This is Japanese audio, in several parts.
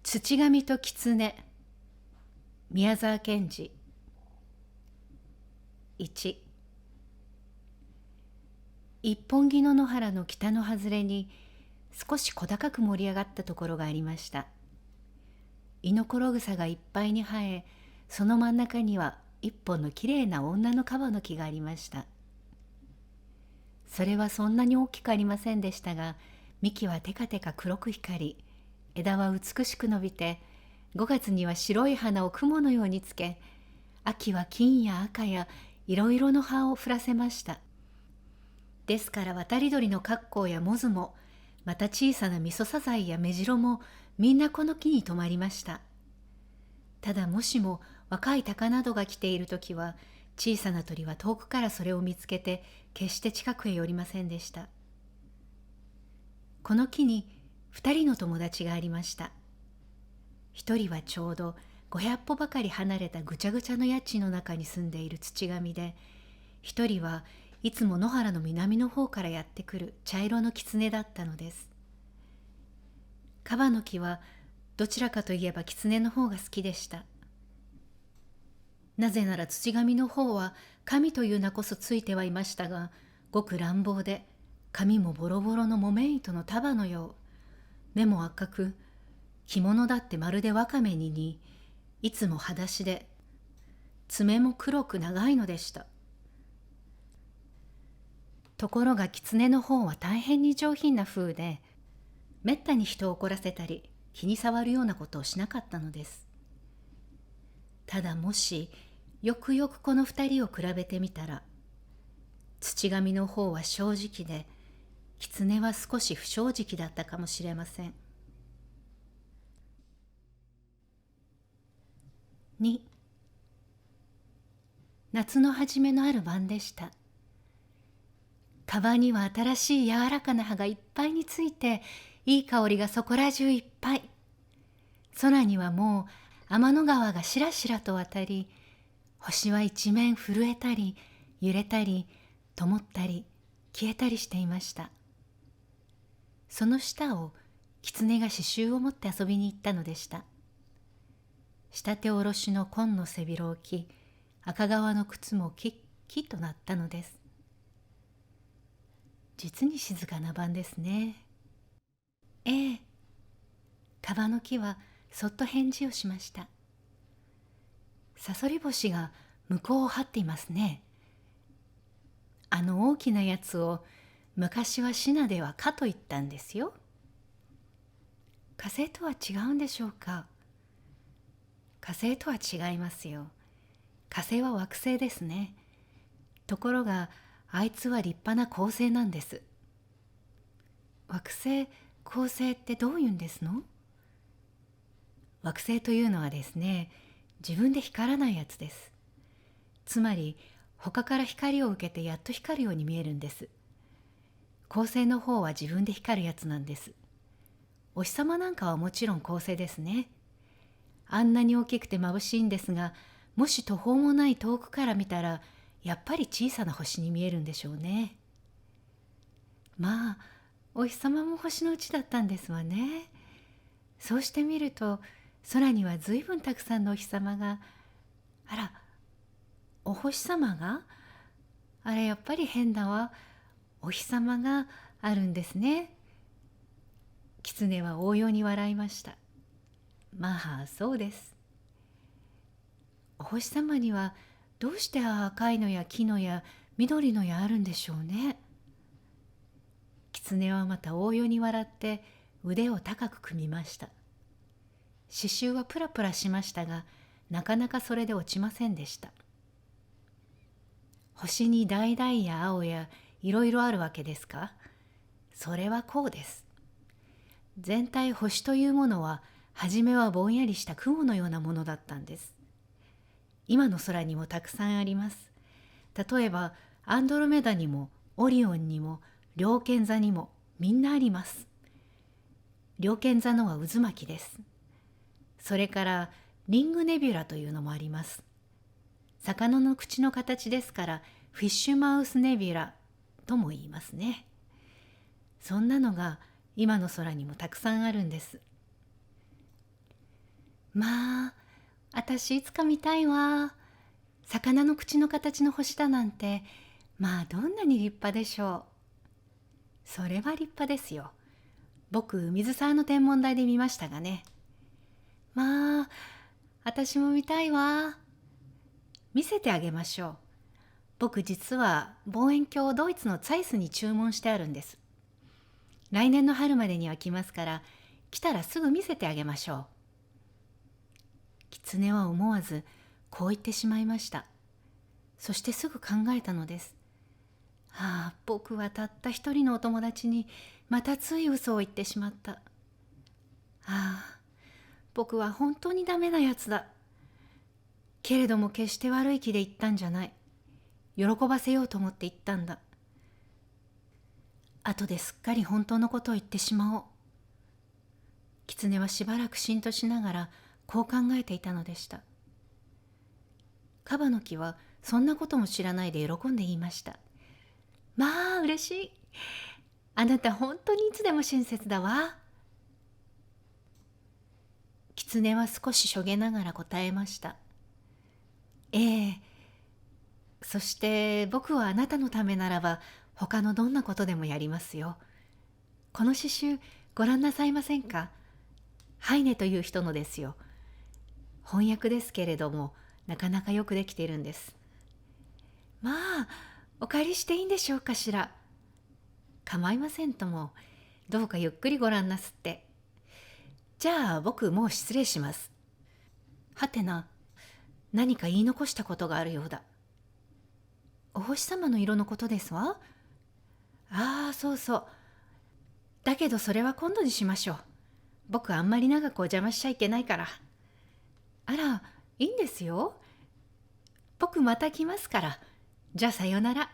土神と狐。宮沢賢治。1。一本木の野原の北の外れに少し小高く盛り上がったところがありました。イノコロ草がいっぱいに生え、その真ん中には一本のきれいな女のカバの木がありました。それはそんなに大きくありませんでしたが、幹はテカテカ黒く光り、枝は美しく伸びて、5月には白い花を雲のようにつけ、秋は金や赤やいろいろの葉を降らせました。ですから渡り鳥のカッコウやモズも、また小さなミソサザイやメジロもみんなこの木に止まりました。ただもしも若い鷹などが来ているときは、小さな鳥は遠くからそれを見つけて決して近くへ寄りませんでした。この木に2人の友達がありました。一人はちょうど500歩ばかり離れたぐちゃぐちゃの家賃の中に住んでいる土神で、一人はいつも野原の南の方からやってくる茶色の狐だったのです。カバの木はどちらかといえば狐の方が好きでした。なぜなら土神の方は神という名こそついてはいましたが、ごく乱暴で、髪もボロボロの木綿糸の束のよう、目も赤く、着物だってまるでワカメに似、いつも裸足で、爪も黒く長いのでした。ところが狐の方は大変に上品な風で、めったに人を怒らせたり気に障るようなことをしなかったのです。ただもしよくよくこの二人を比べてみたら、土神の方は正直で、狐は少し不正直だったかもしれません。2。夏の初めのある晩でした。川には新しい柔らかな葉がいっぱいについて、いい香りがそこら中いっぱい。空にはもう天の川がしらしらと渡り、星は一面震えたり揺れたり灯ったり消えたりしていました。その下を狐が刺繍を持って遊びに行ったのでした。仕立ておろしの紺の背広を着、赤革の靴もキッキッと鳴ったのです。実に静かな晩ですね。ええ。カバの木はそっと返事をしました。さそり星が向こうを張っていますね。あの大きなやつを昔はシナでは蚊と言ったんですよ。火星とは違うんでしょうか。火星とは違いますよ。火星は惑星ですね。ところがあいつは立派な恒星なんです。惑星、恒星ってどういうんですの？惑星というのはですね、自分で光らないやつです。つまり他から光を受けてやっと光るように見えるんです。恒星の方は自分で光るやつなんです。お日様なんかはもちろん恒星ですね。あんなに大きくて眩しいんですが、もし途方もない遠くから見たらやっぱり小さな星に見えるんでしょうね。まあお日様も星のうちだったんですわね。そうしてみると空にはずいぶんたくさんのお日様が、あら、お星様が、あれやっぱり変だわ、お日様があるんですね。狐は応用に笑いました。まあそうです。お星様にはどうして赤いのや黄のや緑のやあるんでしょうね。狐はまた応用に笑って腕を高く組みました。刺繍はプラプラしましたが、なかなかそれで落ちませんでした。星に橙や青やいろいろあるわけですか。それはこうです。全体星というものは初めはぼんやりした雲のようなものだったんです。今の空にもたくさんあります。例えばアンドロメダにもオリオンにも猟犬座にもみんなあります。猟犬座のは渦巻きです。それからリングネビュラというのもあります。魚の口の形ですからフィッシュマウスネビュラとも言いますね。そんなのが今の空にもたくさんあるんです。まあ、私いつか見たいわ。魚の口の形の星だなんて、まあどんなに立派でしょう。それは立派ですよ。僕、水沢の天文台で見ましたがね。まあ、私も見たいわ。見せてあげましょう。僕実は望遠鏡をドイツのツァイスに注文してあるんです。来年の春までには来ますから、来たらすぐ見せてあげましょう。狐は思わずこう言ってしまいました。そしてすぐ考えたのです。ああ、僕はたった一人のお友達にまたつい嘘を言ってしまった。ああ、僕は本当にダメなやつだ。けれども決して悪い気で言ったんじゃない。喜ばせようと思って言ったんだ。後ですっかり本当のことを言ってしまおう。狐はしばらくしんとしながらこう考えていたのでした。カバの木はそんなことも知らないで喜んで言いました。まあ嬉しい。あなた本当にいつでも親切だわ。狐は少ししょげながら答えました。ええ。そして僕はあなたのためならば他のどんなことでもやりますよ。この詩集ご覧なさいませんか？ハイネという人のですよ。翻訳ですけれどもなかなかよくできているんです。まあお借りしていいんでしょうかしら。構いませんとも。どうかゆっくりご覧なすって。じゃあ僕もう失礼します。はてな、何か言い残したことがあるようだ。お星様の色のことですわ。ああ、そうそう。だけどそれは今度にしましょう。僕あんまり長くお邪魔しちゃいけないから。あら、いいんですよ。僕また来ますから。じゃあさよなら。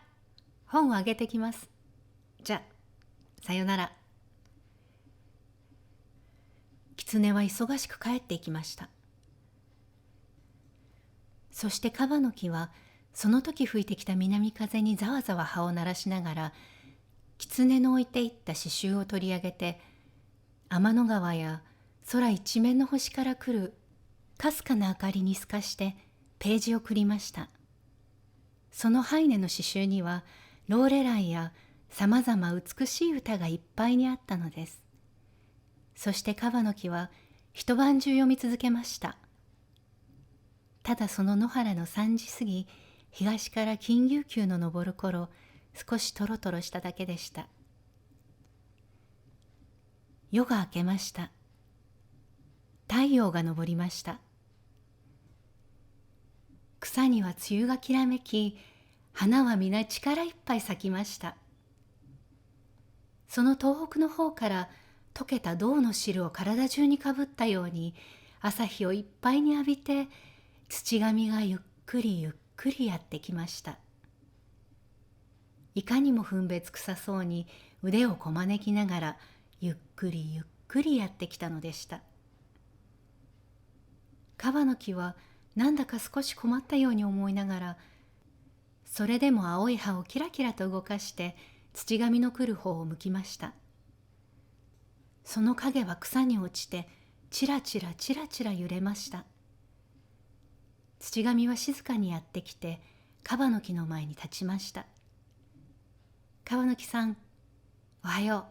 本をあげてきます。じゃあ、さよなら。狐は忙しく帰っていきました。そしてカバの木はその時吹いてきた南風にざわざわ葉を鳴らしながら、狐の置いていった刺繍を取り上げて、天の川や空一面の星から来るかすかな明かりに透かしてページをくりました。そのハイネの刺繍にはローレライやさまざま美しい歌がいっぱいにあったのです。そしてカバの木は一晩中読み続けました。ただその野原の3時過ぎ、東から金牛球の昇る頃、少しトロトロしただけでした。夜が明けました。太陽が昇りました。草には梅雨がきらめき、花は皆力いっぱい咲きました。その東北の方から溶けた銅の汁を体中にかぶったように、朝日をいっぱいに浴びて、土神がゆっくりゆっくりやってきました。いかにも分別臭そうに腕をこまねきながらゆっくりゆっくりやってきたのでした。カバの木はなんだか少し困ったように思いながら、それでも青い葉をキラキラと動かして土神の来る方を向きました。その影は草に落ちてチラチラチラチラ揺れました。土神は静かにやってきてカバの木の前に立ちました。カバの木さん、おはよう。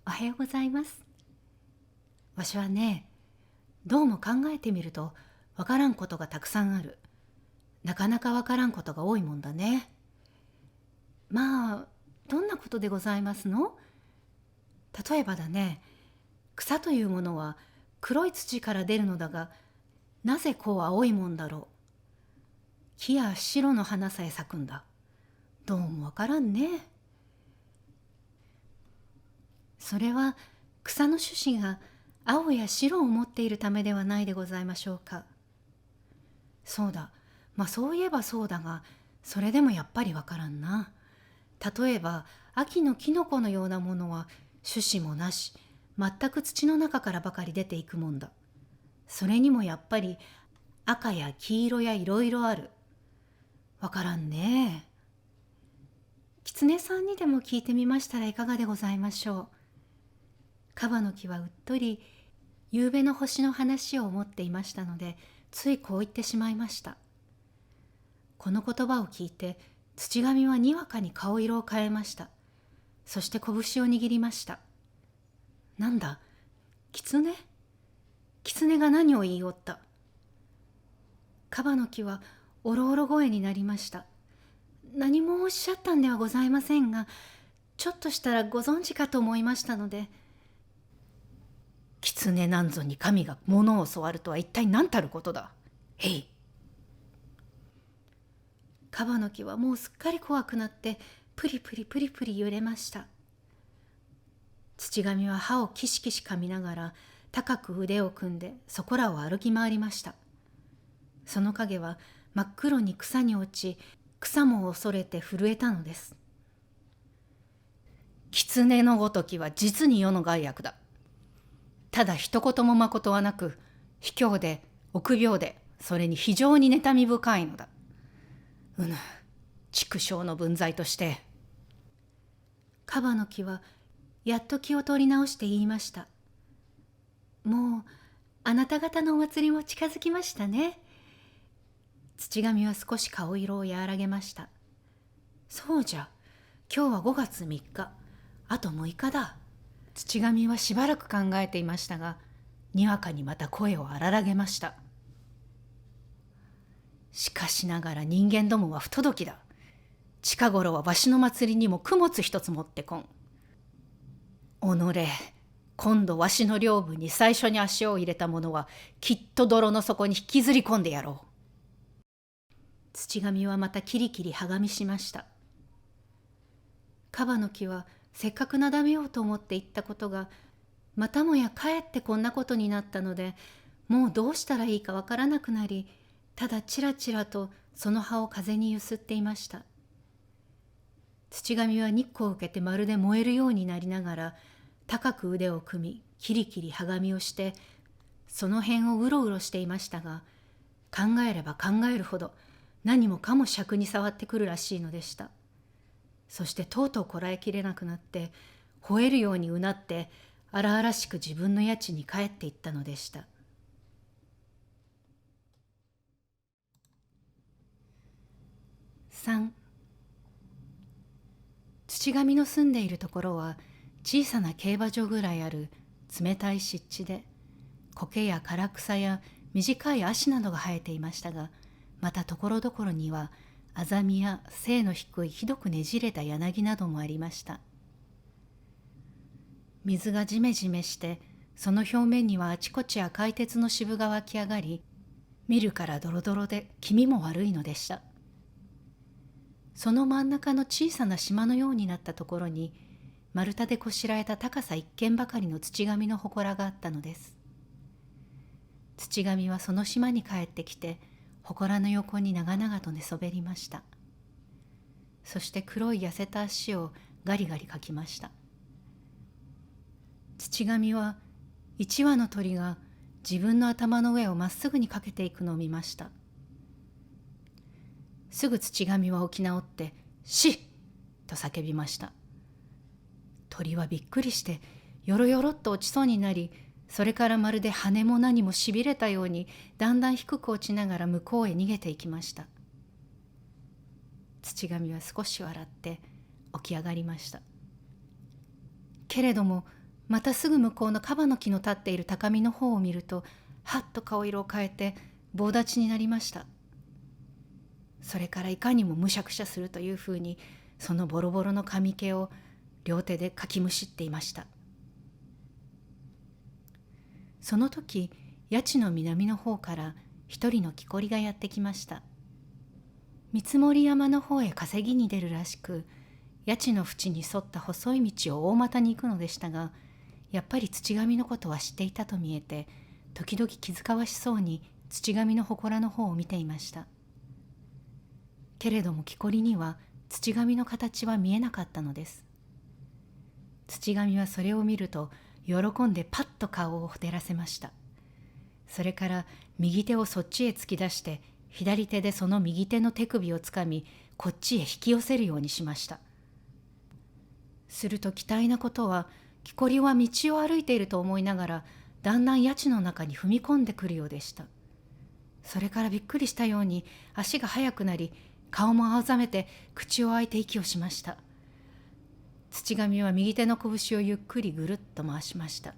おはようございます。わしはね、どうも考えてみるとわからんことがたくさんある。なかなかわからんことが多いもんだね。まあ、どんなことでございますの？例えばだね、草というものは黒い土から出るのだが、なぜこう青いもんだろう。木や白の花さえ咲くんだ。どうもわからんね。それは草の種子が青や白を持っているためではないでございましょうか。そうだ、まあそういえばそうだが、それでもやっぱりわからんな。例えば秋のキノコのようなものは種子もなし、全く土の中からばかり出ていくもんだ。それにもやっぱり赤や黄色やいろいろある。わからんね。狐さんにでも聞いてみましたらいかがでございましょう。カバの木はうっとり夕べの星の話を思っていましたので、ついこう言ってしまいました。この言葉を聞いて、土神はにわかに顔色を変えました。そして拳を握りました。なんだ、狐？狐が何を言いおった。カバの木はおろおろ声になりました。何もおっしゃったんではございませんが、ちょっとしたらご存知かと思いましたので。狐なんぞに神が物を教わるとは一体何たることだ。へい。カバの木はもうすっかり怖くなってプリプリプリプリ揺れました。土神は歯をキシキシ噛みながら高く腕を組んでそこらを歩き回りました。その影は真っ黒に草に落ち、草も恐れて震えたのです。狐のごときは実に世の害悪だ。ただ一言もまことはなく、卑怯で臆病で、それに非常に妬み深いのだ。畜生の分際として。カバの木はやっと気を取り直して言いました。もうあなた方のお祭りも近づきましたね。土神は少し顔色を和らげました。そうじゃ、今日は5月3日、あと6日だ。土神はしばらく考えていましたが、にわかにまた声を荒らげました。しかしながら人間どもは不届きだ。近頃はわしの祭りにも供物一つ持ってこん。今度わしの領分に最初に足を入れた者はきっと泥の底に引きずり込んでやろう。土神はまたキリキリはがみしました。カバの木はせっかくなだめようと思って言ったことが、またもやかえってこんなことになったので、もうどうしたらいいかわからなくなり、ただちらちらとその葉を風にゆすっていました。土神は日光を受けてまるで燃えるようになりながら、高く腕を組み、キリキリはがみをして、その辺をうろうろしていましたが、考えれば考えるほど何もかも尺に触ってくるらしいのでした。そしてとうとうこらえきれなくなって、吠えるようにうなって荒々しく自分の家賃に帰っていったのでした。3、土神の住んでいるところは小さな競馬場ぐらいある冷たい湿地で、苔や唐草や短い葦などが生えていましたが、またところどころにはアザミや背の低いひどくねじれた柳などもありました。水がジメジメして、その表面にはあちこち赤い鉄の渋が湧き上がり、見るからドロドロで気味も悪いのでした。その真ん中の小さな島のようになったところに、丸太でこしらえた高さ一間ばかりの土神の祠があったのです。土神はその島に帰ってきて、祠の横に長々と寝そべりました。そして黒い痩せた足をガリガリかきました。土神は一羽の鳥が自分の頭の上をまっすぐにかけていくのを見ました。すぐ土神は起き直って「しっ!」と叫びました。鳥はびっくりしてよろよろっと落ちそうになり、それからまるで羽も何もしびれたようにだんだん低く落ちながら向こうへ逃げていきました。土神は少し笑って起き上がりました。けれどもまたすぐ向こうのカバの木の立っている高みの方を見ると、はっと顔色を変えて棒立ちになりました。それからいかにもむしゃくしゃするというふうに、そのボロボロの髪毛を両手でかきむしっていました。その時、谷地の南の方から一人の木こりがやってきました。見積山の方へ稼ぎに出るらしく、谷地の縁に沿った細い道を大股に行くのでしたが、やっぱり土神のことは知っていたと見えて、時々気遣わしそうに土神の祠の方を見ていました。けれども木こりには土神の形は見えなかったのです。土神はそれを見ると喜んでパッと顔をほてらせました。それから右手をそっちへ突き出して、左手でその右手の手首をつかみ、こっちへ引き寄せるようにしました。すると奇怪なことは、木こりは道を歩いていると思いながら、だんだん谷地の中に踏み込んでくるようでした。それからびっくりしたように足が速くなり、顔も青ざめて口を開いて息をしました。土神は右手の拳をゆっくりぐるっと回しました。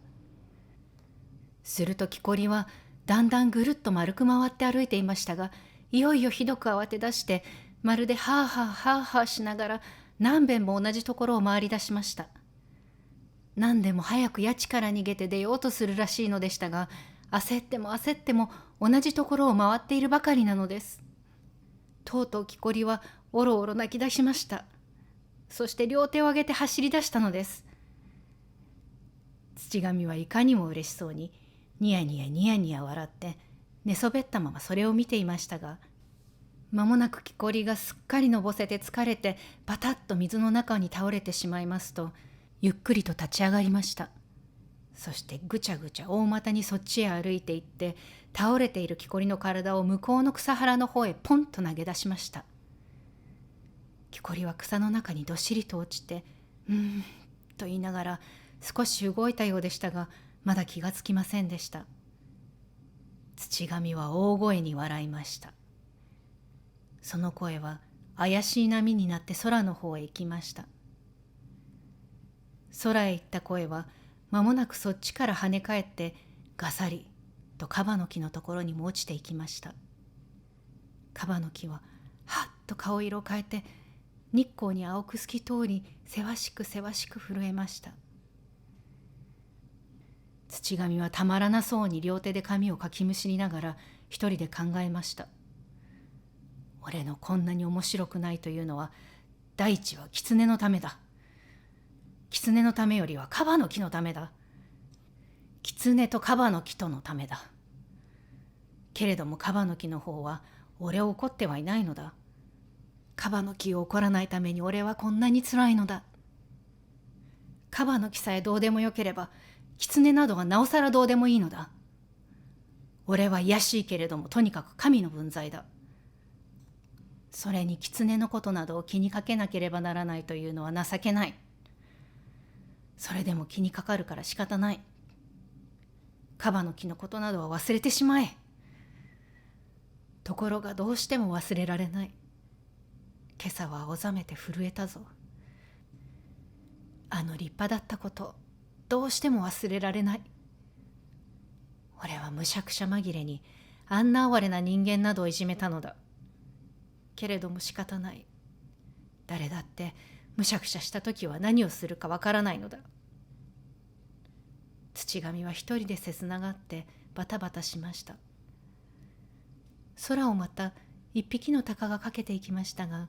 すると木こりはだんだんぐるっと丸く回って歩いていましたが、いよいよひどく慌て出して、まるでハーハーハーハーしながら何遍も同じところを回り出しました。何でも早く谷地から逃げて出ようとするらしいのでしたが、焦っても焦っても同じところを回っているばかりなのです。とうとう木こりはおろおろ泣き出しました。そして両手を上げて走り出したのです。土神はいかにも嬉しそうにニヤニヤニヤニヤ笑って寝そべったままそれを見ていましたが、間もなく木こりがすっかりのぼせて疲れてパタッと水の中に倒れてしまいますと、ゆっくりと立ち上がりました。そしてぐちゃぐちゃ大股にそっちへ歩いていって、倒れている木こりの体を向こうの草原の方へポンと投げ出しました。木こりは草の中にどっしりと落ちて、と言いながら少し動いたようでしたが、まだ気がつきませんでした。土神は大声に笑いました。その声は怪しい波になって空の方へ行きました。空へ行った声は間もなくそっちから跳ね返ってガサリとカバの木のところにも落ちていきました。カバの木ははっと顔色を変えて日光に青く透き通り、せわしくせわしく震えました。土神はたまらなそうに両手で髪をかきむしりながら一人で考えました。俺のこんなに面白くないというのは、第一は狐のためだ。狐のためよりはカバの木のためだ。狐とカバの木とのためだ。けれどもカバの木の方は俺を怒ってはいないのだ。カバの木を怒らないために俺はこんなにつらいのだ。カバの木さえどうでもよければ、狐などはなおさらどうでもいいのだ。俺は卑しいけれどもとにかく神の分際だ。それに狐のことなどを気にかけなければならないというのは情けない。それでも気にかかるから仕方ない。カバの木のことなどは忘れてしまえ。ところがどうしても忘れられない。今朝は青ざめて震えたぞ。あの立派だったこと、どうしても忘れられない。俺はむしゃくしゃ紛れにあんな哀れな人間などをいじめたのだ。けれども仕方ない。誰だってむしゃくしゃした時は何をするかわからないのだ。土神は一人で切ながってバタバタしました。空をまた一匹の鷹がかけていきましたが、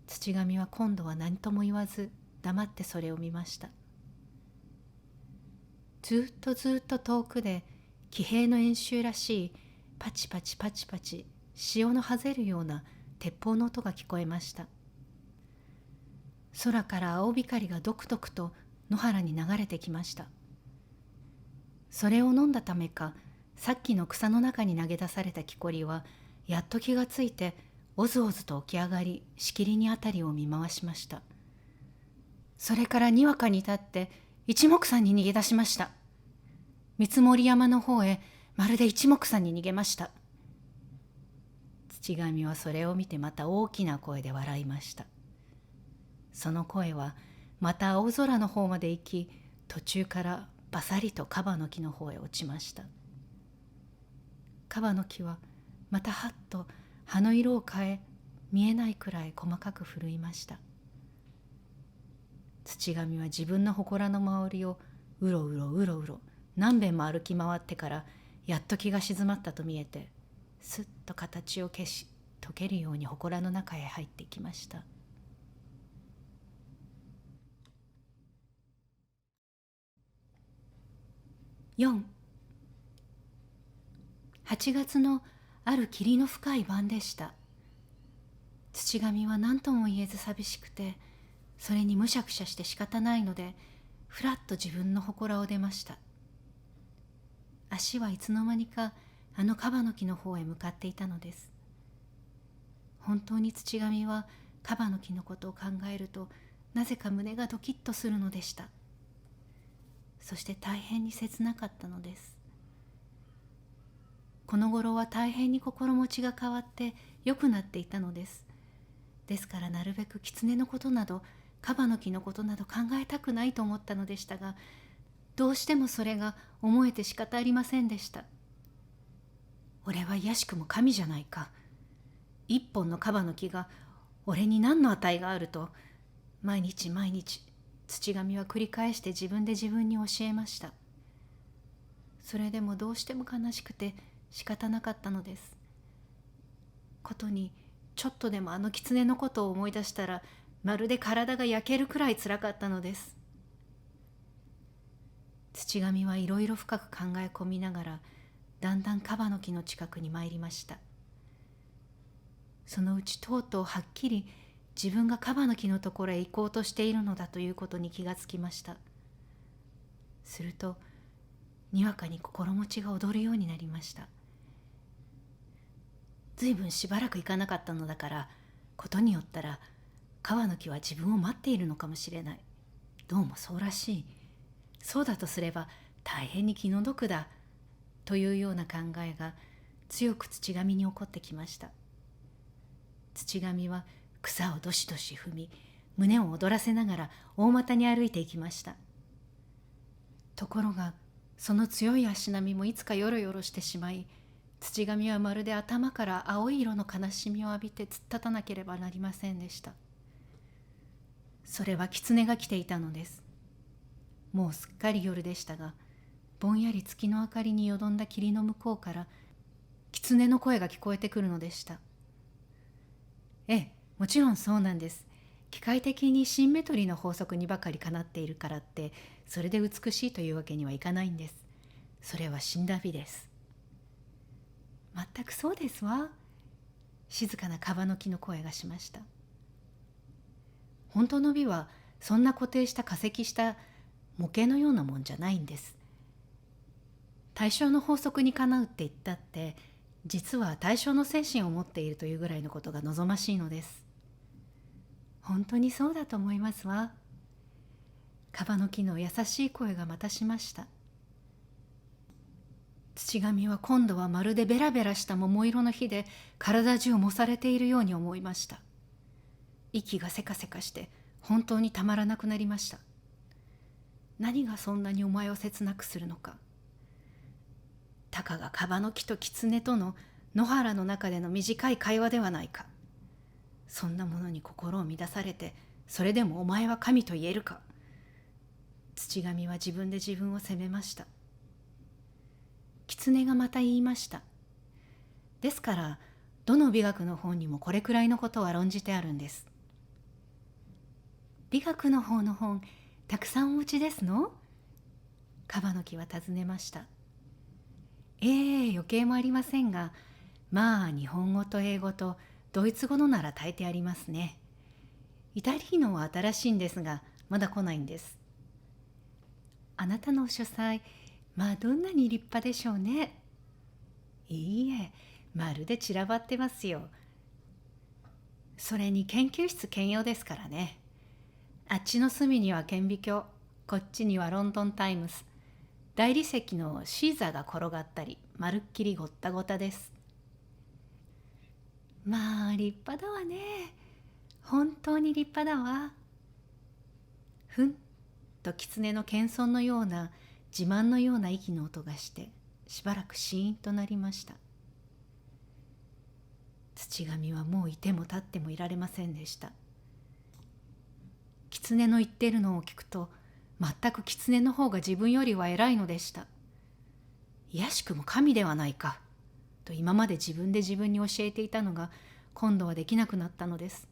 土神は今度は何とも言わず黙ってそれを見ました。ずっとずっと遠くで騎兵の演習らしいパチパチパチパチ潮のはぜるような鉄砲の音が聞こえました。空から青光がドクドクと野原に流れてきました。それを飲んだためか、さっきの草の中に投げ出された木こりはやっと気がついておずおずと起き上がり、しきりにあたりを見回しました。それからにわかに立って一目散に逃げ出しました。見積山の方へまるで一目散に逃げました。土神はそれを見てまた大きな声で笑いました。その声はまた青空の方まで行き、途中からバサリとカバの木の方へ落ちました。カバの木はまたはっと葉の色を変え、見えないくらい細かく震いました。土神は自分の祠の周りをうろうろうろうろ何遍も歩き回ってから、やっと気が静まったと見えて、すっと形を消し溶けるように祠の中へ入っていきました。4、8月のある霧の深い晩でした。土神は何とも言えず寂しくて、それにむしゃくしゃして仕方ないので、ふらっと自分の祠を出ました。足はいつの間にかあのカバの木の方へ向かっていたのです。本当に土神はカバの木のことを考えると、なぜか胸がドキッとするのでした。そして大変に切なかったのです。この頃は大変に心持ちが変わって良くなっていたのです。ですからなるべく狐のことなどカバの木のことなど考えたくないと思ったのでしたが、どうしてもそれが思えて仕方ありませんでした。俺は卑しくも神じゃないか。一本のカバの木が俺に何の値があると、毎日毎日土神は繰り返して自分で自分に教えました。それでもどうしても悲しくて仕方なかったのです。ことにちょっとでもあの狐のことを思い出したら、まるで体が焼けるくらいつらかったのです。土神はいろいろ深く考え込みながら、だんだんカバの木の近くに参りました。そのうちとうとうはっきり自分がカバの木のところへ行こうとしているのだということに気がつきました。するとにわかに心持ちが躍るようになりました。ずいぶんしばらく行かなかったのだから、ことによったらカバの木は自分を待っているのかもしれない。どうもそうらしい。そうだとすれば大変に気の毒だ、というような考えが強く土神に起こってきました。土神は草をどしどし踏み、胸を躍らせながら大股に歩いていきました。ところがその強い足並みもいつかよろよろしてしまい、土神はまるで頭から青い色の悲しみを浴びて突っ立たなければなりませんでした。それは狐が来ていたのです。もうすっかり夜でしたが、ぼんやり月の明かりによどんだ霧の向こうから狐の声が聞こえてくるのでした。ええ、もちろんそうなんです。機械的にシンメトリーの法則にばかりかなっているからって、それで美しいというわけにはいかないんです。それは死んだ美です。全くそうですわ。静かなカバの木の声がしました。本当の美はそんな固定した化石した模型のようなもんじゃないんです。対象の法則にかなうって言ったって、実は対象の精神を持っているというぐらいのことが望ましいのです。本当にそうだと思いますわ。カバの木の優しい声がまたしました。土神は今度はまるでベラベラした桃色の火で体中もされているように思いました。息がせかせかして本当にたまらなくなりました。何がそんなにお前を切なくするのか。たかがカバの木と狐との野原の中での短い会話ではないか。そんなものに心を乱されて、それでもお前は神と言えるか。土神は自分で自分を責めました。狐がまた言いました。ですからどの美学の本にもこれくらいのことは論じてあるんです。美学の方の本、たくさんお持ちですの？カバの木は尋ねました。余計もありませんが、まあ日本語と英語とドイツ語のなら大抵ありますね。イタリーのは新しいんですが、まだ来ないんです。あなたの書斎、まあどんなに立派でしょうね。いいえ、まるで散らばってますよ。それに研究室兼用ですからね。あっちの隅には顕微鏡、こっちにはロンドンタイムス、大理石のシーザーが転がったり、まるっきりごったごたです。まあ立派だわね。本当に立派だわ。ふんと狐の謙遜のような自慢のような息の音がして、しばらくシーンとなりました。土神はもういても立ってもいられませんでした。狐の言っているのを聞くと、全く狐の方が自分よりは偉いのでした。卑しくも神ではないかと今まで自分で自分に教えていたのが、今度はできなくなったのです。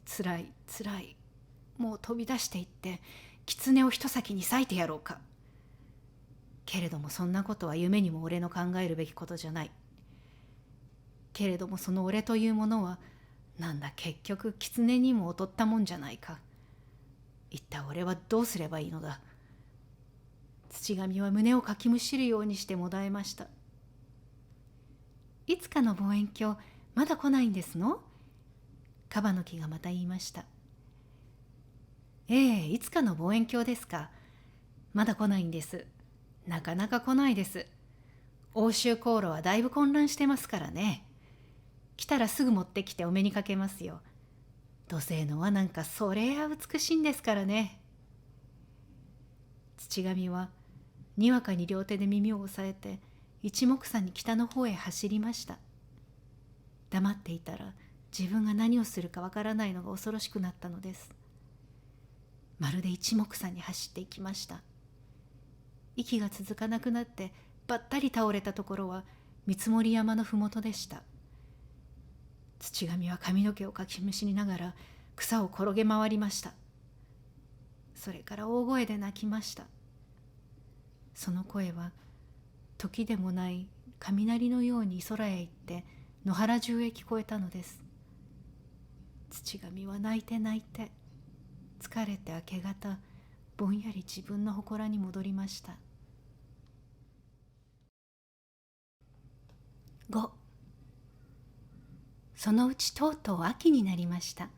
つらいつらい。もう飛び出していって狐を一先に裂いてやろうか。けれどもそんなことは夢にも俺の考えるべきことじゃない。けれどもその俺というものは、なんだ結局狐にも劣ったもんじゃないか。一体俺はどうすればいいのだ。土神は胸をかきむしるようにしてもだえました。いつかの望遠鏡、まだ来ないんですの？カバの木がまた言いました。いつかの望遠鏡ですか。まだ来ないんです。なかなか来ないです。欧州航路はだいぶ混乱してますからね。来たらすぐ持ってきてお目にかけますよ。土星の輪なんかそれや美しいんですからね。土神はにわかに両手で耳を押さえて一目散に北の方へ走りました。黙っていたら自分が何をするかわからないのが恐ろしくなったのです。まるで一目散に走っていきました。息が続かなくなってばったり倒れたところは見積山のふもとでした。土神は髪の毛をかきむしりながら草を転げ回りました。それから大声で泣きました。その声は時でもない雷のように空へ行って野原中へ聞こえたのです。土神は泣いて泣いて疲れて明け方ぼんやり自分の祠に戻りました。5、そのうちとうとう秋になりました。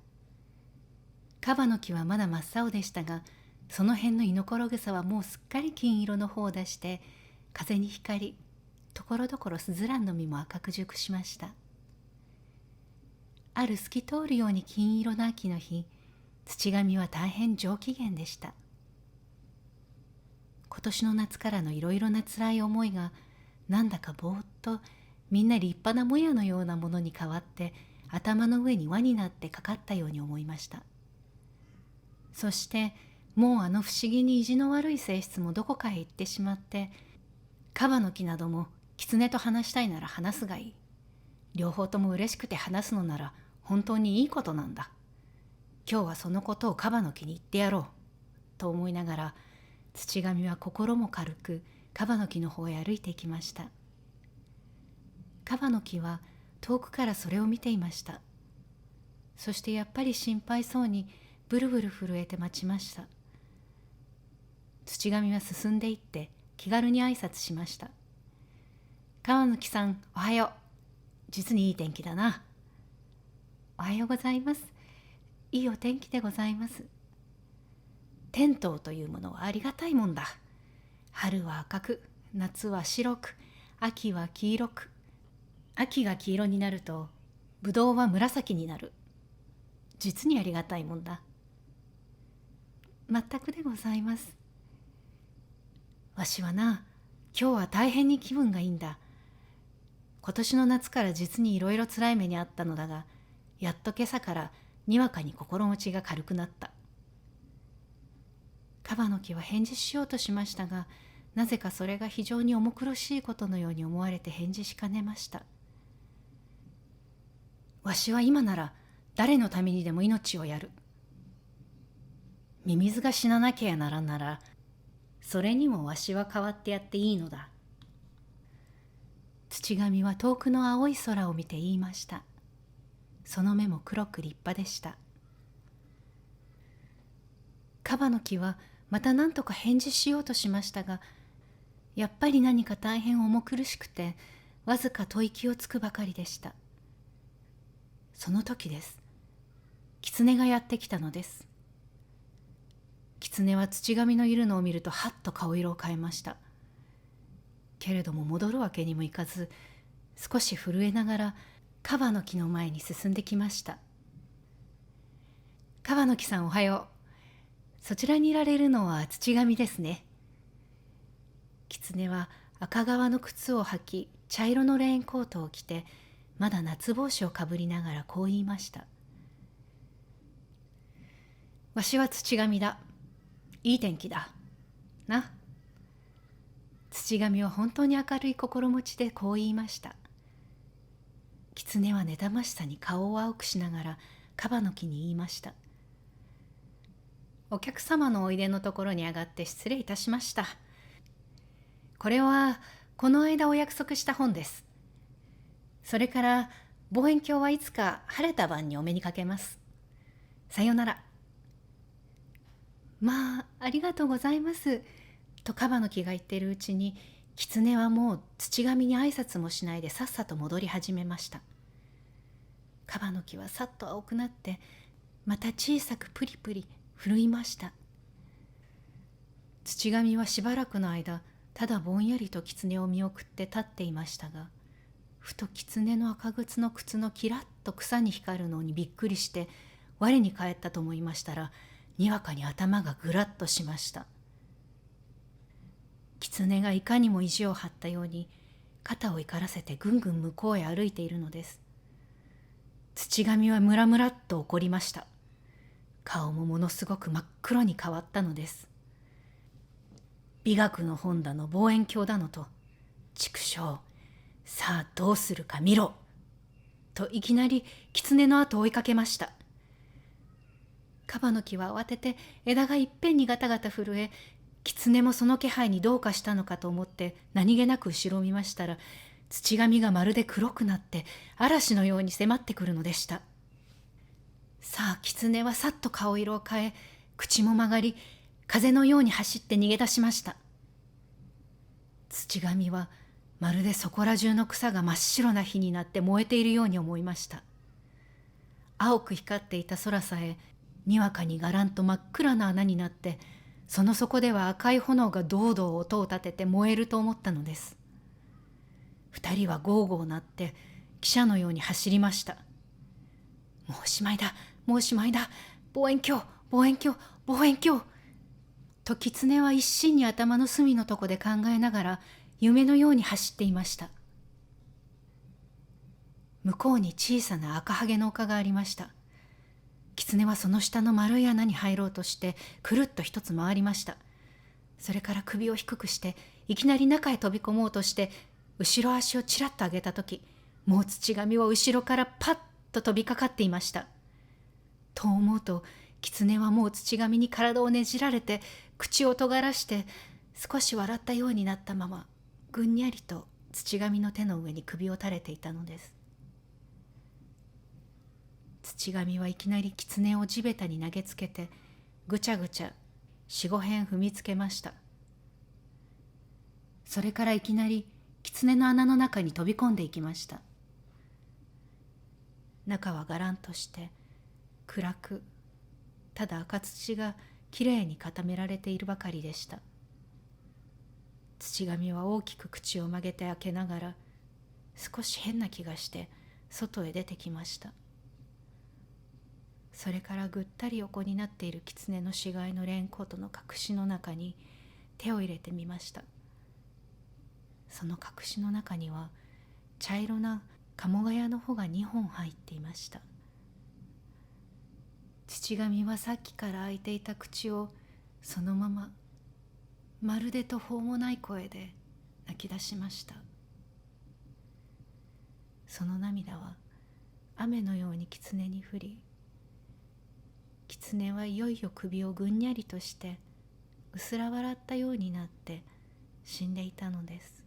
カバの木はまだ真っ青でしたが、その辺のイノコログサはもうすっかり金色の方を出して風に光り、ところどころスズランの実も赤く熟しました。ある透き通るように金色の秋の日、土神は大変上機嫌でした。今年の夏からのいろいろな辛い思いがなんだかぼーっとみんな立派なもやのようなものに変わって頭の上に輪になってかかったように思いました。そしてもうあの不思議に意地の悪い性質もどこかへ行ってしまって、カバの木なども狐と話したいなら話すがいい。両方とも嬉しくて話すのなら本当にいいことなんだ。今日はそのことをカバの木に言ってやろう。と思いながら、土神は心も軽くカバの木の方へ歩いていきました。カバの木は遠くからそれを見ていました。そしてやっぱり心配そうにブルブル震えて待ちました。土神は進んでいって気軽に挨拶しました。カバの木さん、おはよう。実にいい天気だな。おはようございます。いいお天気でございます。天道というものはありがたいもんだ。春は赤く、夏は白く、秋は黄色く。秋が黄色になると、ぶどうは紫になる。実にありがたいもんだ。全くでございます。わしはな、今日は大変に気分がいいんだ。今年の夏から実にいろいろ辛い目にあったのだが、やっと今朝からにわかに心持ちが軽くなった。カバの木は返事しようとしましたが、なぜかそれが非常に重苦しいことのように思われて返事しかねました。わしは今なら誰のためにでも命をやる。ミミズが死ななきゃならんなら、それにもわしは代わってやっていいのだ。土神は遠くの青い空を見て言いました。その目も黒く立派でした。カバの木はまた何とか返事しようとしましたが、やっぱり何か大変重苦しくて、わずか吐息をつくばかりでした。その時です。狐がやってきたのです。狐は土神のいるのを見るとはっと顔色を変えました。けれども戻るわけにもいかず、少し震えながらカバの木の前に進んできました。カバの木さん、おはよう。そちらにいられるのは土神ですね。狐は赤革の靴を履き、茶色のレインコートを着て、まだ夏帽子をかぶりながらこう言いました。わしは土神だ。いい天気だ。な。土神は本当に明るい心持ちでこう言いました。狐は妬ましさに顔を青くしながらカバの木に言いました。お客様のおいでのところに上がって失礼いたしました。これはこの間お約束した本です。それから望遠鏡はいつか晴れた晩にお目にかけます。さよなら。まあ、ありがとうございます。とカバの木が言っているうちに、狐はもう土神に挨拶もしないでさっさと戻り始めました。カバの木はさっと青くなって、また小さくプリプリ震いました。土神はしばらくの間ただぼんやりと狐を見送って立っていましたが、ふと狐の赤靴の靴のキラッと草に光るのにびっくりして我に返ったと思いましたら、にわかに頭がぐらっとしました。狐がいかにも意地を張ったように肩を怒らせてぐんぐん向こうへ歩いているのです。土神はムラムラっと怒りました。顔もものすごく真っ黒に変わったのです。美学の本だの望遠鏡だのと、畜生、さあどうするか見ろといきなり狐の後を追いかけました。カバの木は慌てて枝がいっぺんにガタガタ震え、狐もその気配にどうかしたのかと思って何気なく後ろを見ましたら、土神がまるで黒くなって嵐のように迫ってくるのでした。さあ狐はさっと顔色を変え、口も曲がり、風のように走って逃げ出しました。土神はまるでそこら中の草が真っ白な火になって燃えているように思いました。青く光っていた空さえにわかにがらんと真っ暗な穴になって、その底では赤い炎がどうどう音を立てて燃えると思ったのです。二人はゴーゴー鳴って汽車のように走りました。もうおしまいだ、もうおしまいだ、望遠鏡、望遠鏡、望遠鏡と狐は一心に頭の隅のとこで考えながら夢のように走っていました。向こうに小さな赤ハゲの丘がありました。狐はその下の丸い穴に入ろうとしてくるっと一つ回りました。それから首を低くしていきなり中へ飛び込もうとして後ろ足をちらっと上げたとき、もう土神は後ろからパッと飛びかかっていました。と思うと狐はもう土神に体をねじられて口を尖らして少し笑ったようになったままぐんにゃりと土神の手の上に首を垂れていたのです。土神はいきなり狐を地べたに投げつけてぐちゃぐちゃ四五辺踏みつけました。それからいきなり狐の穴の中に飛び込んでいきました。中はがらんとして暗く、ただ赤土がきれいに固められているばかりでした。土神は大きく口を曲げて開けながら、少し変な気がして外へ出てきました。それからぐったり横になっている狐の死骸のレインコートの隠しの中に手を入れてみました。その隠しの中には茶色な鴨ヶ谷の穂が2本入っていました。土神はさっきから開いていた口をそのまままるで途方もない声で泣き出しました。その涙は雨のように狐に降り、狐はいよいよ首をぐんにゃりとして薄ら笑ったようになって死んでいたのです。